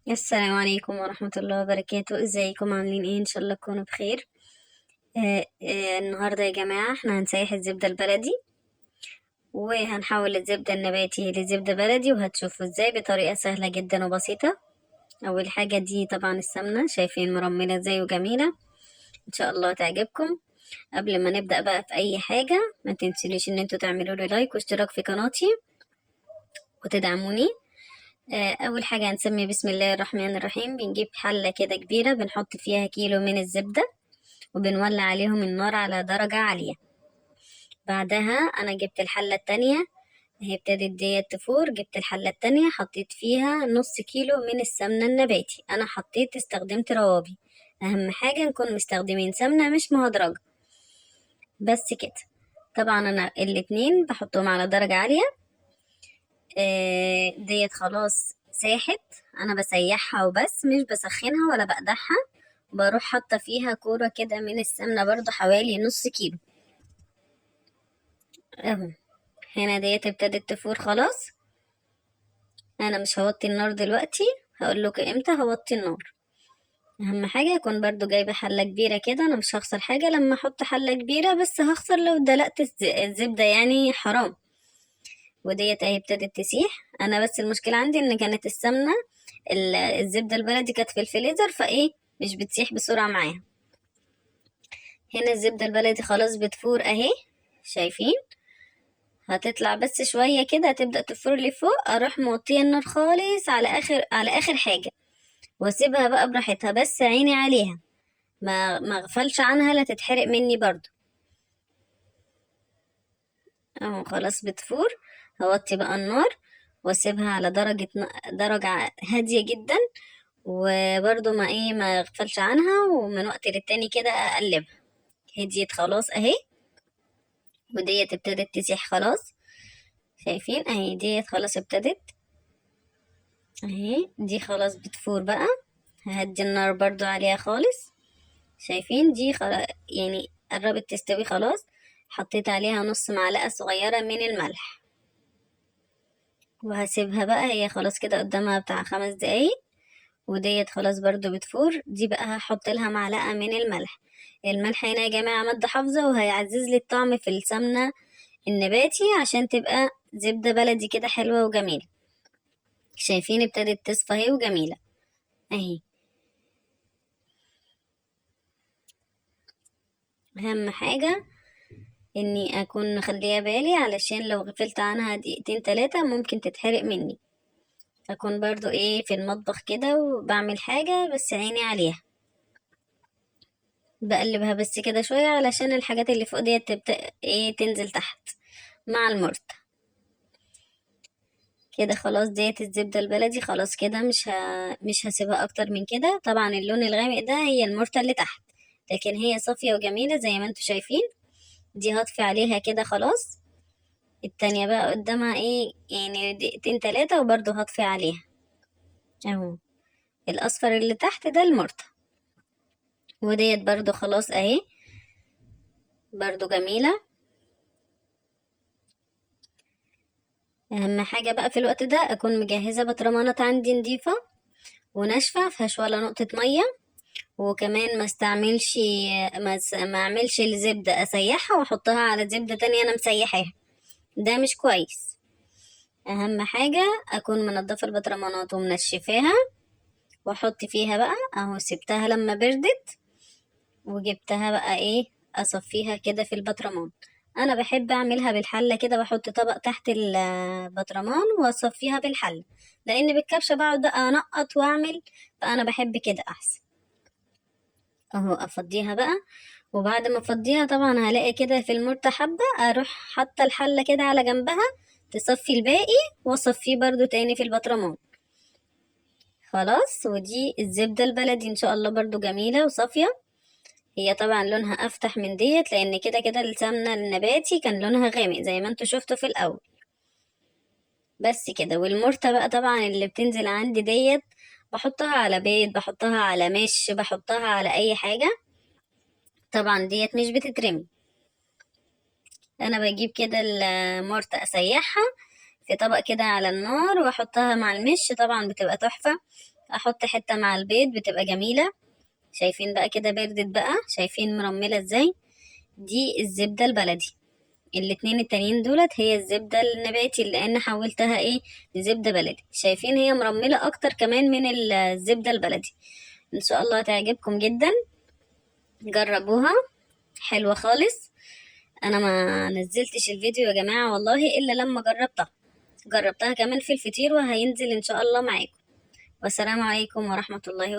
السلام عليكم ورحمة الله وبركاته. ازيكم عاملين ايه؟ ان شاء الله تكونوا بخير. النهاردة يا جماعة احنا هنسيح الزبدة البلدي، وهنحول الزبدة النباتي لزبدة بلدي، وهتشوفوا ازاي بطريقة سهلة جدا وبسيطة. اول حاجة دي طبعا السمنة، شايفين مرملة ازاي وجميلة، ان شاء الله تعجبكم. قبل ما نبدأ بقى في اي حاجة، ما تنسليش ان انتوا تعملوا لي لايك واشتراك في قناتي وتدعموني. اول حاجة هنسمي بسم الله الرحمن الرحيم. بنجيب حلة كده كبيرة، بنحط فيها كيلو من الزبدة، وبنولع عليهم النار على درجة عالية. بعدها أنا جبت الحلة التانية، هي ابتدت ديت تفور. جبت الحلة التانية حطيت فيها نص كيلو من السمنة النباتي. أنا حطيت استخدمت روابي، أهم حاجة نكون مستخدمين سمنة مش مهدرجة. بس كده. طبعا أنا الاتنين بحطهم على درجة عالية. ديت خلاص ساحت. أنا بسيحها وبس، مش بسخنها ولا بقدحها. بروح حاطة فيها كورة كده من السمنة، برضو حوالي نص كيلو اهو. هنا ديت ابتدت تفور خلاص. انا مش هوطي النار دلوقتي، هقول لكم امتى هوطي النار. اهم حاجه يكون برضو جايبه حله كبيره كده. انا مش هخسر حاجه لما احط حله كبيره، بس هخسر لو دلقت الزبده، يعني حرام. وديت اهي ابتدت تسيح. انا بس المشكله عندي ان كانت السمنه، الزبده البلدي كانت في الفريزر، فايه مش بتسيح بسرعه معاها. هنا الزبده البلدي خلاص بتفور اهي، شايفين؟ هتطلع بس شوية كده، هتبدأ تفور لفوق، اروح موطية النار خالص على اخر حاجة، واسيبها بقى براحتها، بس عيني عليها، ما اغفلش عنها لا تتحرق مني برضو. اهو خلاص بتفور. هوطي بقى النار واسيبها على درجة هادية جدا، وبرضو ما اغفلش عنها، ومن وقت للتاني كده اقلبها. هديت خلاص اهي، وديت ابتدت تسيح خلاص. شايفين اهي ديت خلاص ابتدت اهي. دي خلاص بتفور بقى، ههدي النار برضو عليها خالص. شايفين دي يعني قربت تستوي خلاص. حطيت عليها نص معلقة صغيرة من الملح، وهسيبها بقى هي خلاص كده قدامها بتاع 5 دقايق. وديت خلاص برضو بتفور. دي بقى هحط لها معلقة من الملح. الملح هنا يا جماعة مادة حافظة، وهيعزز لي الطعم في السمنة النباتي، عشان تبقى زبدة بلدي كده حلوة وجميلة. شايفين ابتدت تصفى اهي وجميلة اهي. اهم حاجة اني اكون مخليه بالي، علشان لو غفلت عنها دقيقتين 3 ممكن تتحرق مني. اكون برضو ايه في المطبخ كده وبعمل حاجة، بس عيني عليها. بقلبها بس كده شوية، علشان الحاجات اللي فوق ديت تبدأ ايه تنزل تحت مع المرط. كده خلاص ديت الزبدة البلدي خلاص كده. مش هسيبها اكتر من كده. طبعا اللون الغامق ده هي المرطة اللي تحت، لكن هي صافية وجميلة زي ما انتوا شايفين. دي هطفي عليها كده خلاص. التانية بقى قدامها ايه يعني دقيقتين 3، وبرضه هطفي عليها اهو. الاصفر اللي تحت ده المرطة. وديت برضه خلاص اهي، برضه جميلة. اهم حاجة بقى في الوقت ده اكون مجهزة بطرمانات عندي نضيفة وناشفة، مفيهاش ولا نقطة مية. وكمان ما اعملش الزبدة اسيحها واحطها على زبدة تانية انا مسيحاها، ده مش كويس. اهم حاجة اكون منضفة البطرمانات ومنشفاها، واحط فيها بقى اهو. سبتها لما بردت، وجبتها بقى ايه اصفيها كده في البطرمان. انا بحب اعملها بالحلة كده، بحط طبق تحت البطرمان واصفيها بالحلة، لان بالكبشة بقعد بقى انقط واعمل، فانا بحب كده احسن. اهو افضيها بقى. وبعد ما افضيها طبعا هلاقي كده في المرتة حبة، اروح حاطة الحلة كده على جنبها تصفي الباقي، واصفيه برضو تاني في البطرمان. خلاص. ودي الزبدة البلدي ان شاء الله برضو جميلة وصافية. هي طبعا لونها افتح من ديت، لان كده كده السمنة النباتي كان لونها غامق زي ما انتوا شفتوا في الاول. بس كده. والمرتة بقى طبعا اللي بتنزل عندي ديت، بحطها على بيض، بحطها على مش، بحطها على اي حاجة. طبعا ديت مش بتترمي. انا بجيب كده المرتة اسيحها في طبق كده على النار، واحطها مع المش، طبعا بتبقى تحفة. احط حتة مع البيض بتبقى جميلة. شايفين بقى كده بردت بقى، شايفين مرملة ازاي؟ دي الزبدة البلدي. الاتنين التانيين دولت هي الزبدة النباتي اللي انا حولتها ايه لزبدة بلدي. شايفين هي مرملة اكتر كمان من الزبدة البلدي. ان شاء الله تعجبكم جدا، جربوها، حلوة خالص. انا ما نزلتش الفيديو يا جماعة والله الا لما جربتها كمان في الفطير، وهينزل ان شاء الله معاكم. والسلام عليكم ورحمة الله